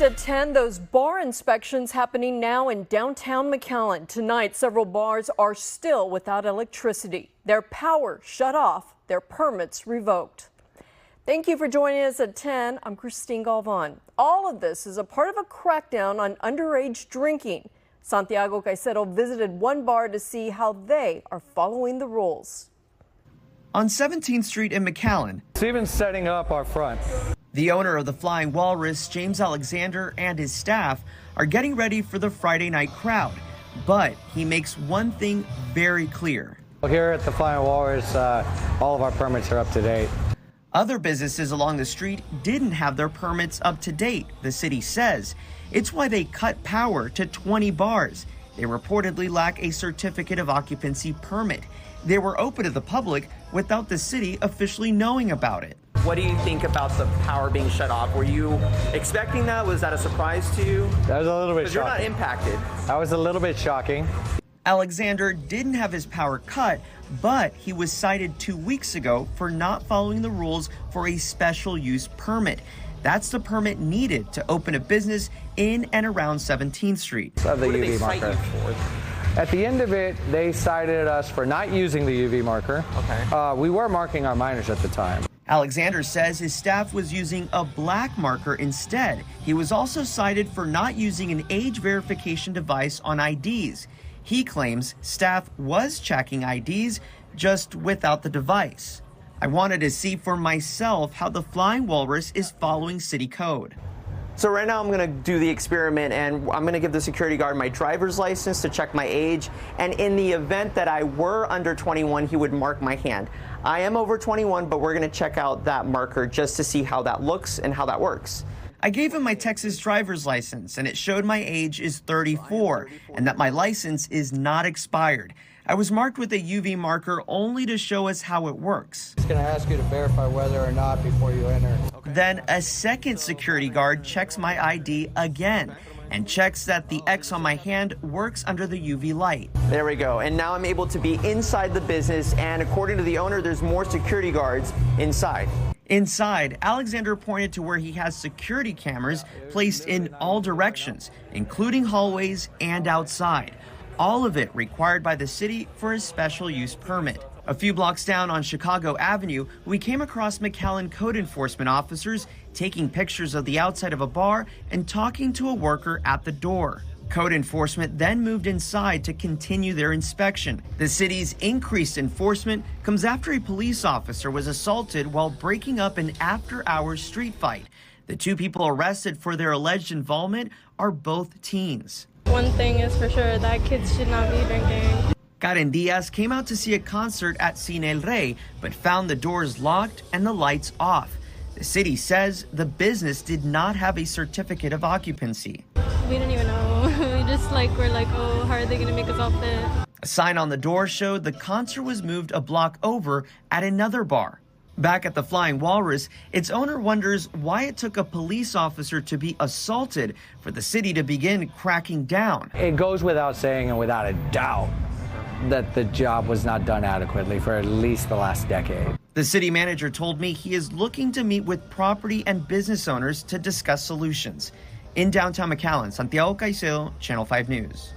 At 10, those bar inspections happening now in downtown McAllen. Tonight, several bars are still without electricity. Their power shut off, their permits revoked. Thank you for joining us at 10. I'm Christine Galvan. All of this is a part of a crackdown on underage drinking. Santiago Caicedo visited one bar to see how they are following the rules. On 17th Street in McAllen, It's even setting up our front. the owner of the Flying Walrus, James Alexander, and his staff are getting ready for the Friday night crowd. But he makes one thing very clear. Here at the Flying Walrus, all of our permits are up to date. Other businesses along the street didn't have their permits up to date, the city says. It's why they cut power to 20 bars. They reportedly lack a certificate of occupancy permit. They were open to the public without the city officially knowing about it. What do you think about the power being shut off? Were you expecting that? Was that a surprise to you? That was a little bit Because you're not shocking. impacted. That was a little bit shocking. Alexander didn't have his power cut, but he was cited 2 weeks ago for not following the rules for a special use permit. That's the permit needed to open a business in and around 17th Street. Of the What did they UV cite marker. you for? At the end of it, they cited us for not using the UV marker. Okay. We were marking our minors at the time. Alexander says his staff was using a black marker instead. He was also cited for not using an age verification device on IDs. He claims staff was checking IDs, just without the device. I wanted to see for myself how the Flying Walrus is following city code. So right now I'm going to do the experiment and I'm going to give the security guard my driver's license to check my age. And in the event that I were under 21, he would mark my hand. I am over 21, but we're going to check out that marker just to see how that looks and how that works. I gave him my Texas driver's license and it showed my age is 34 and that my license is not expired. I was marked with a UV marker only to show us how it works. It's going to ask you to verify whether or not before you enter. Then a second security guard checks my ID again and checks that the X on my hand works under the UV light. There we go. And now I'm able to be inside the business. And according to the owner, there's more security guards inside. Inside, Alexander pointed to where he has security cameras placed in all directions, including hallways and outside. All of it required by the city for a special use permit. A few blocks down on Chicago Avenue, we came across McAllen code enforcement officers taking pictures of the outside of a bar and talking to a worker at the door. Code enforcement then moved inside to continue their inspection. The city's increased enforcement comes after a police officer was assaulted while breaking up an after-hours street fight. The two people arrested for their alleged involvement are both teens. One thing is for sure, that kids should not be drinking. Karen Diaz came out to see a concert at Cine El Rey, but found the doors locked and the lights off. The city says the business did not have a certificate of occupancy. We didn't even know. We just were like, oh, how are they gonna make us all fit? A sign on the door showed the concert was moved a block over at another bar. Back at the Flying Walrus, its owner wonders why it took a police officer to be assaulted for the city to begin cracking down. It goes without saying and without a doubt that the job was not done adequately for at least the last decade. The city manager told me he is looking to meet with property and business owners to discuss solutions. In downtown McAllen, Santiago Caicedo, Channel 5 News.